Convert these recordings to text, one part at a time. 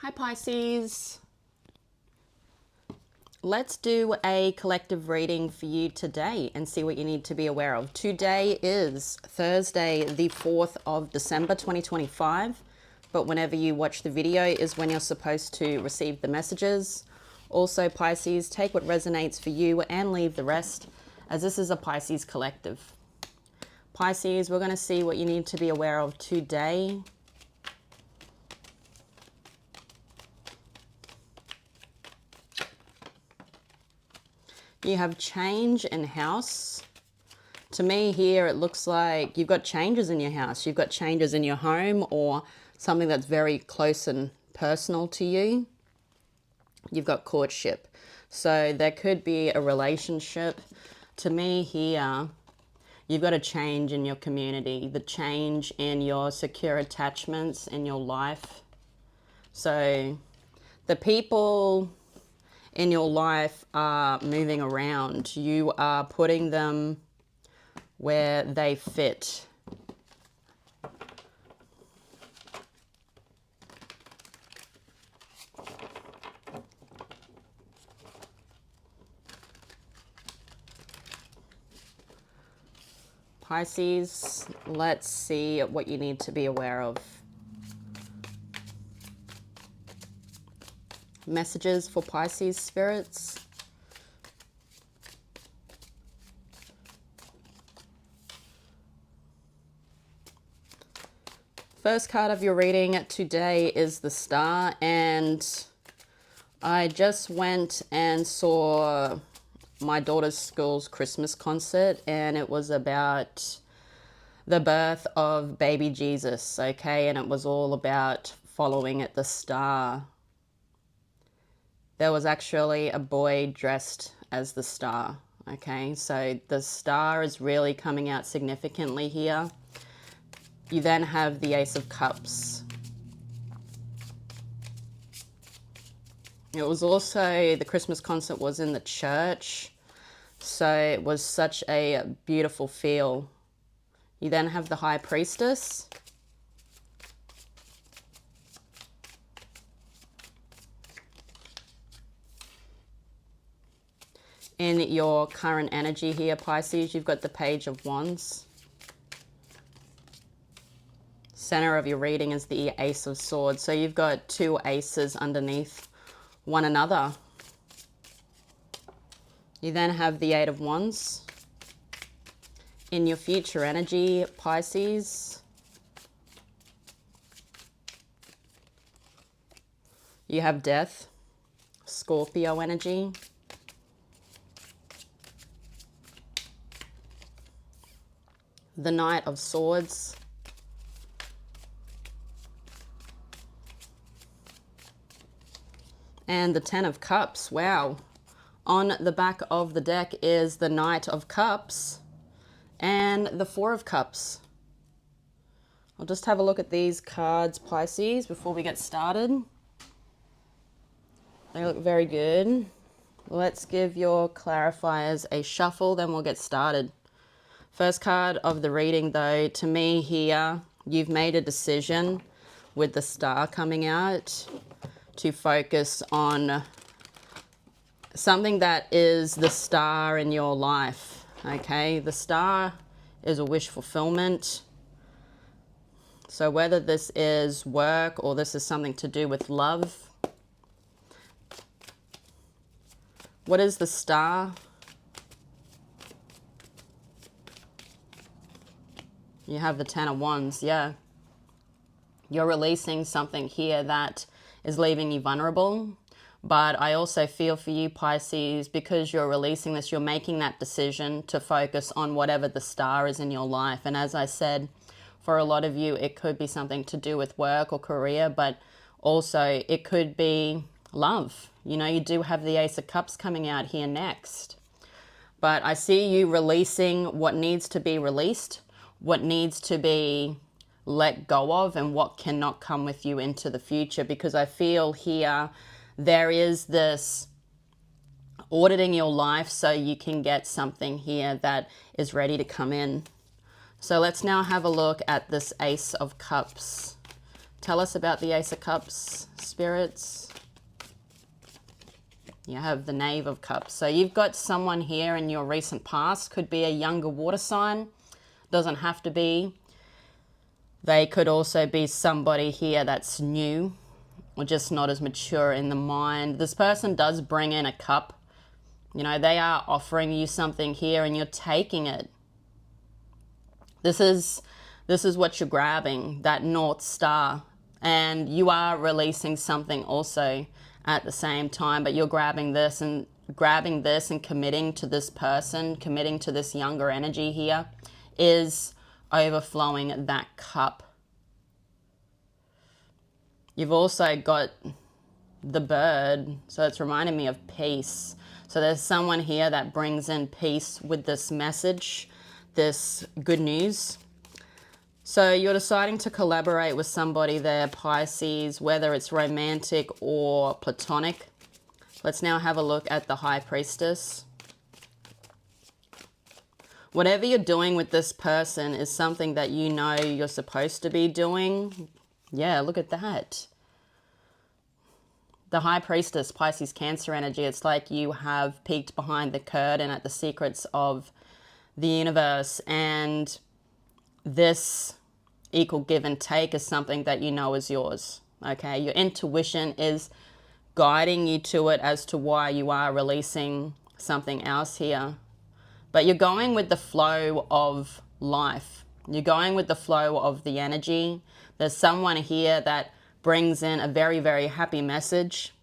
Hi Pisces. Let's do a collective reading for you today and see what you need to be aware of. Today is Thursday, the 4th of December, 2025. But whenever you watch the video is when you're supposed to receive the messages. Also, Pisces, take what resonates for you and leave the rest, as this is a Pisces collective. Pisces, we're going to see what you need to be aware of today. You have change in house. To me here, it looks like you've got changes in your house. You've got changes in your home or something that's very close and personal to you. You've got courtship. So there could be a relationship. To me here, you've got a change in your community, the change in your secure attachments in your life. So the people in your life are moving around. You are putting them where they fit. Pisces, let's see what you need to be aware of. Messages for Pisces spirits. First card of your reading today is the Star, and I just went and saw my daughter's school's Christmas concert, and it was about the birth of baby Jesus, okay? And it was all about following the star. There was actually a boy dressed as the star, okay? So the star is really coming out significantly here. You then have the Ace of Cups. It was also, the Christmas concert was in the church, so it was such a beautiful feel. You then have the High Priestess. In your current energy here, Pisces, you've got the Page of Wands. Center of your reading is the Ace of Swords. So you've got two aces underneath one another. You then have the Eight of Wands. In your future energy, Pisces, you have Death, Scorpio energy. The Knight of Swords. And the Ten of Cups. Wow. On the back of the deck is the Knight of Cups and the Four of Cups. I'll just have a look at these cards, Pisces, before we get started. They look very good. Let's give your clarifiers a shuffle, then we'll get started. First card of the reading, though, to me here, you've made a decision with the Star coming out to focus on something that is the star in your life, okay? The Star is a wish fulfillment. So whether this is work or this is something to do with love. What is the Star? You have the Ten of Wands, yeah. You're releasing something here that is leaving you vulnerable. But I also feel for you, Pisces, because you're releasing this, you're making that decision to focus on whatever the star is in your life. And as I said, for a lot of you, it could be something to do with work or career, but also it could be love. You know, you do have the Ace of Cups coming out here next. But I see you releasing what needs to be released, what needs to be let go of, and what cannot come with you into the future. Because I feel here there is this auditing your life so you can get something here that is ready to come in. So let's now have a look at this Ace of Cups. Tell us about the Ace of Cups, spirits. You have the Knave of Cups. So you've got someone here in your recent past. Could be a younger water sign. Doesn't have to be. They could also be somebody here that's new or just not as mature in the mind. This person does bring in a cup. You know, they are offering you something here and you're taking it. This is what you're grabbing, that North Star. And you are releasing something also at the same time, but you're grabbing this and committing to this person, committing to this younger energy here is overflowing that cup. You've also got the bird, so it's reminding me of peace. So there's someone here that brings in peace with this message, this good news. So you're deciding to collaborate with somebody there, Pisces, whether it's romantic or platonic. Let's now have a look at the High Priestess. Whatever you're doing with this person is something that you know you're supposed to be doing. Yeah, look at that. The High Priestess, Pisces, Cancer energy. It's like you have peeked behind the curtain at the secrets of the universe, and this equal give and take is something that you know is yours. Okay, your intuition is guiding you to it as to why you are releasing something else here. But you're going with the flow of life. You're going with the flow of the energy. There's someone here that brings in a very, very happy message.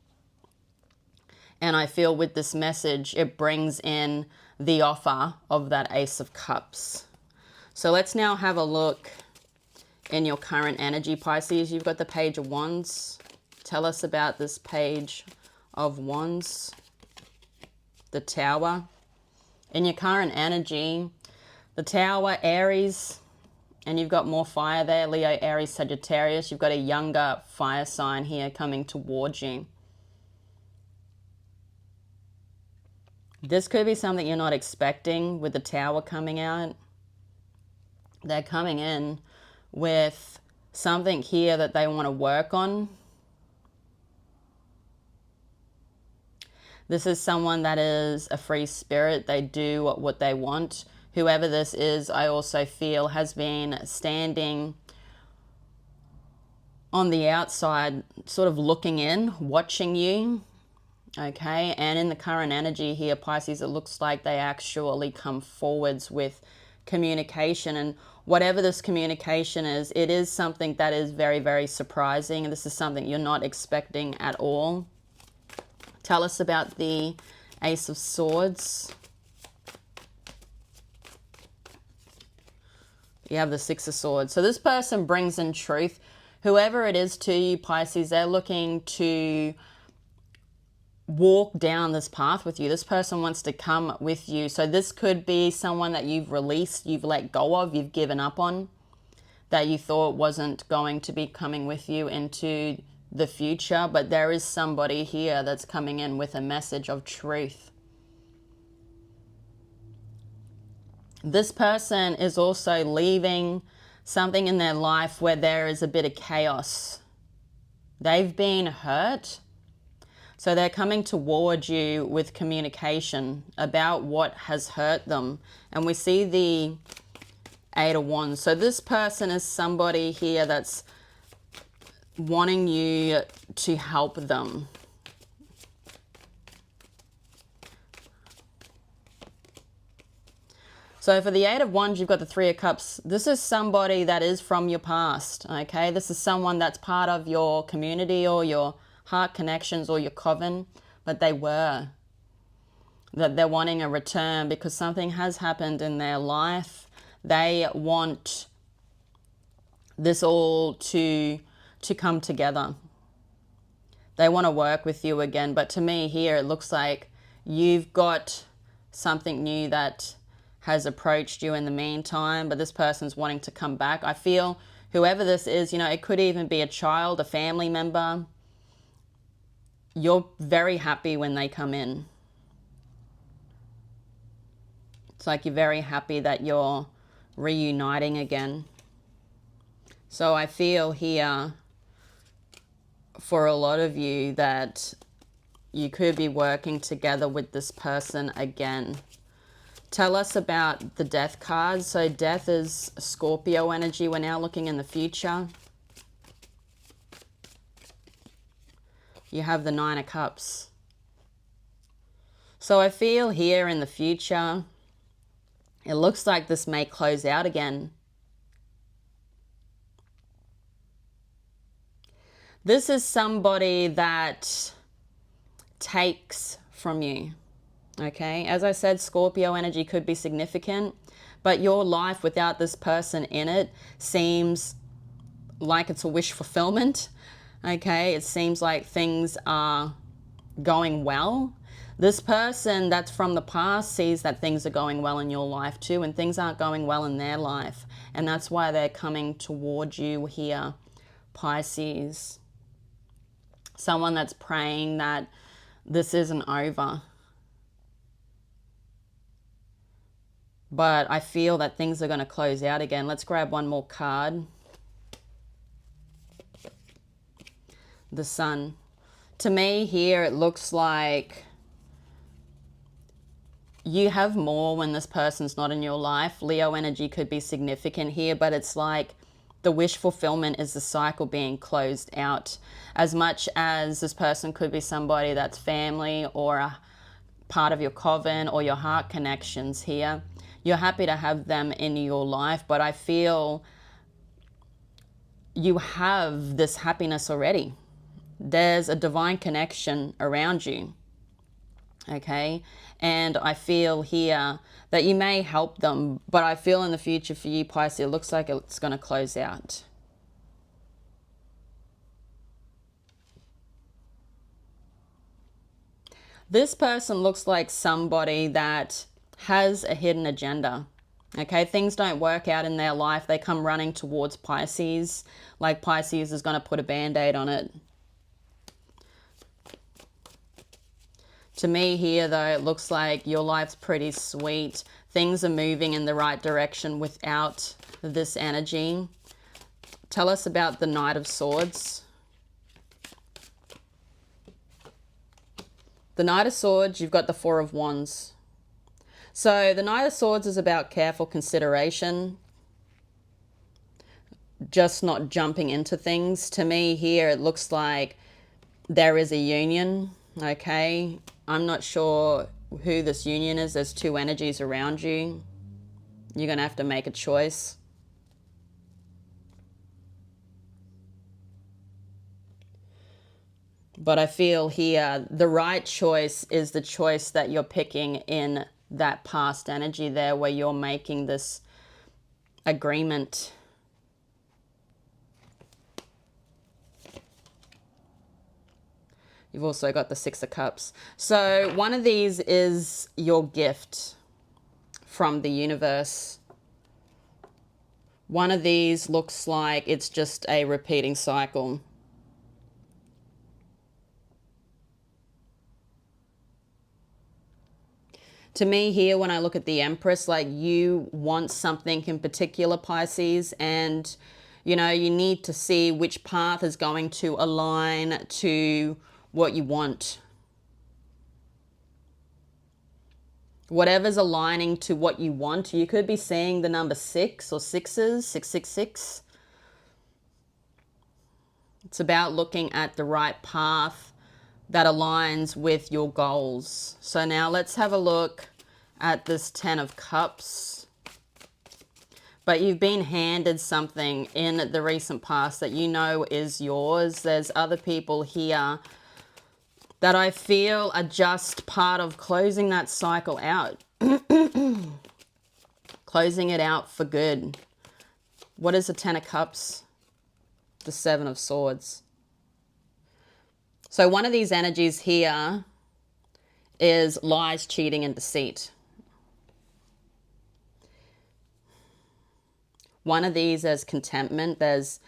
And I feel with this message, it brings in the offer of that Ace of Cups. So let's now have a look in your current energy, Pisces. You've got the Page of Wands. Tell us about this Page of Wands. The Tower. In your current energy, the Tower, Aries, and you've got more fire there, Leo, Aries, Sagittarius. You've got a younger fire sign here coming towards you. This could be something you're not expecting with the Tower coming out. They're coming in with something here that they want to work on. This is someone that is a free spirit. They do what they want. Whoever this is, I also feel, has been standing on the outside, sort of looking in, watching you. Okay, and in the current energy here, Pisces, it looks like they actually come forwards with communication. And whatever this communication is, it is something that is very, very surprising. And this is something you're not expecting at all. Tell us about the Ace of Swords. You have the Six of Swords. So this person brings in truth. Whoever it is to you, Pisces, they're looking to walk down this path with you. This person wants to come with you. So this could be someone that you've released, you've let go of, you've given up on, that you thought wasn't going to be coming with you into the future. But there is somebody here that's coming in with a message of truth. This person is also leaving something in their life where there is a bit of chaos. They've been hurt. So they're coming towards you with communication about what has hurt them. And we see the Eight of Wands. So this person is somebody here that's wanting you to help them. So for the Eight of Wands, you've got the Three of Cups. This is somebody that is from your past, okay? This is someone that's part of your community or your heart connections or your coven, but that they're wanting a return because something has happened in their life. They want this all to come together. They want to work with you again, but to me here, it looks like you've got something new that has approached you in the meantime, but this person's wanting to come back. I feel whoever this is, you know, it could even be a child, a family member. You're very happy when they come in. It's like you're very happy that you're reuniting again. So I feel here for a lot of you that you could be working together with this person again. Tell us about the Death card. So Death is Scorpio energy. We're now looking in the future. You have the Nine of Cups. So I feel here in the future, it looks like this may close out again. This is somebody that takes from you. Okay, as I said, Scorpio energy could be significant, but your life without this person in it seems like it's a wish fulfillment. Okay, it seems like things are going well. This person that's from the past sees that things are going well in your life too, and things aren't going well in their life. And that's why they're coming towards you here, Pisces. Someone that's praying that this isn't over. But I feel that things are going to close out again. Let's grab one more card. The Sun. To me here, it looks like you have more when this person's not in your life. Leo energy could be significant here, but it's like the wish fulfillment is the cycle being closed out. As much as this person could be somebody that's family or a part of your coven or your heart connections here, you're happy to have them in your life, but I feel you have this happiness already. There's a divine connection around you. Okay, and I feel here that you may help them, but I feel in the future for you, Pisces, it looks like it's going to close out. This person looks like somebody that has a hidden agenda. Okay, things don't work out in their life, they come running towards Pisces, like Pisces is going to put a band-aid on it. To me here, though, it looks like your life's pretty sweet. Things are moving in the right direction without this energy. Tell us about the Knight of Swords. The Knight of Swords, you've got the Four of Wands. So the Knight of Swords is about careful consideration, just not jumping into things. To me here, it looks like there is a union, okay? I'm not sure who this union is. There's two energies around you. You're going to have to make a choice. But I feel here the right choice is the choice that you're picking in that past energy there where you're making this agreement. You've also got the Six of Cups. So one of these is your gift from the universe. One of these looks like it's just a repeating cycle. To me here, when I look at the Empress, like you want something in particular, Pisces, and you know, you need to see which path is going to align to what you want. Whatever's aligning to what you want, you could be seeing the number 6 or sixes, 666. It's about looking at the right path that aligns with your goals. So now let's have a look at this 10 of Cups. But you've been handed something in the recent past that you know is yours. There's other people here that I feel are just part of closing that cycle out. Closing it out for good. What is the 10 of Cups? The 7 of Swords. So one of these energies here is lies, cheating, and deceit. One of these is contentment. There's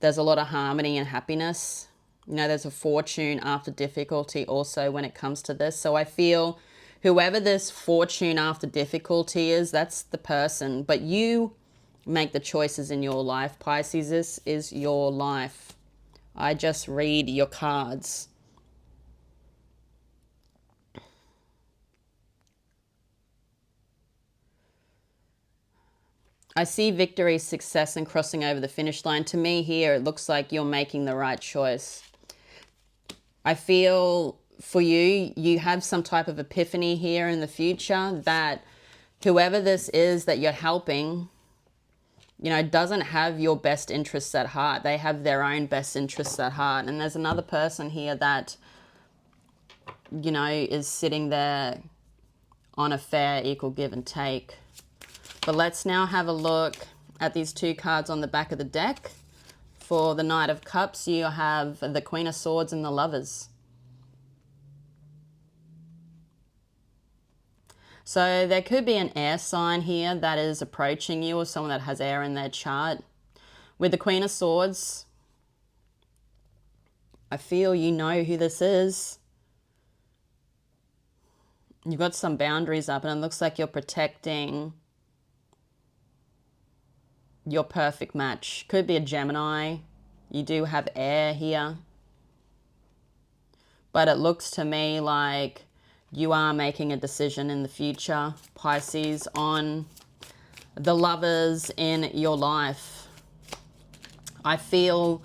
a lot of harmony and happiness. You know, there's a fortune after difficulty also when it comes to this. So I feel whoever this fortune after difficulty is, that's the person. But you make the choices in your life. Pisces, this is your life. I just read your cards. I see victory, success, and crossing over the finish line. To me here, it looks like you're making the right choice. I feel for you, you have some type of epiphany here in the future that whoever this is that you're helping, you know, doesn't have your best interests at heart. They have their own best interests at heart. And there's another person here that, you know, is sitting there on a fair, equal give and take. But let's now have a look at these two cards on the back of the deck. For the Knight of Cups, you have the Queen of Swords and the Lovers. So there could be an air sign here that is approaching you, or someone that has air in their chart. With the Queen of Swords, I feel you know who this is. You've got some boundaries up, and it looks like you're protecting your perfect match. Could be a Gemini. You do have air here. But it looks to me like you are making a decision in the future, Pisces, on the lovers in your life. I feel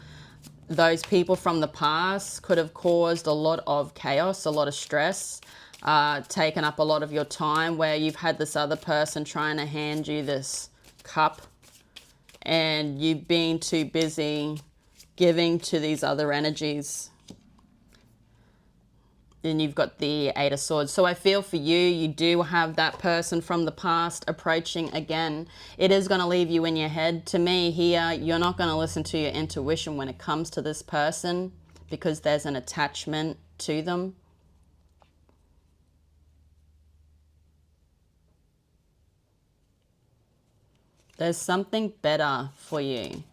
those people from the past could have caused a lot of chaos, a lot of stress, taken up a lot of your time, where you've had this other person trying to hand you this cup and you've been too busy giving to these other energies. Then you've got the Eight of Swords. So I feel for you, you do have that person from the past approaching again. It is going to leave you in your head. To me here, you're not going to listen to your intuition when it comes to this person, because there's an attachment to them. There's something better for you.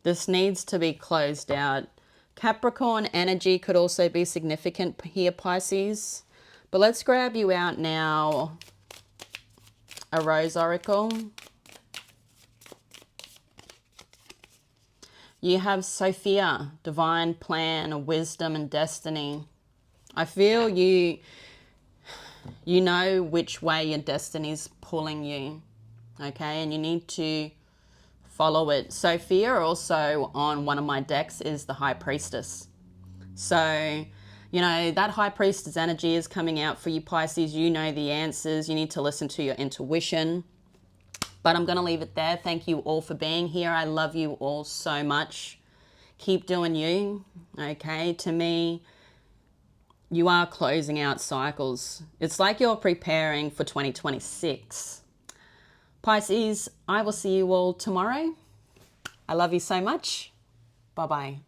This needs to be closed out. Capricorn energy could also be significant here, Pisces. But let's grab you out now a Rose Oracle. You have Sophia, divine plan, wisdom, and destiny. I feel you know which way your destiny's pulling you, okay? And you need to follow it. Sophia also on one of my decks is the High Priestess. So, you know, that High Priestess energy is coming out for you, Pisces. You know the answers. You need to listen to your intuition. But I'm going to leave it there. Thank you all for being here. I love you all so much. Keep doing you, okay? To me, you are closing out cycles. It's like you're preparing for 2026. Pisces, I will see you all tomorrow. I love you so much. Bye-bye.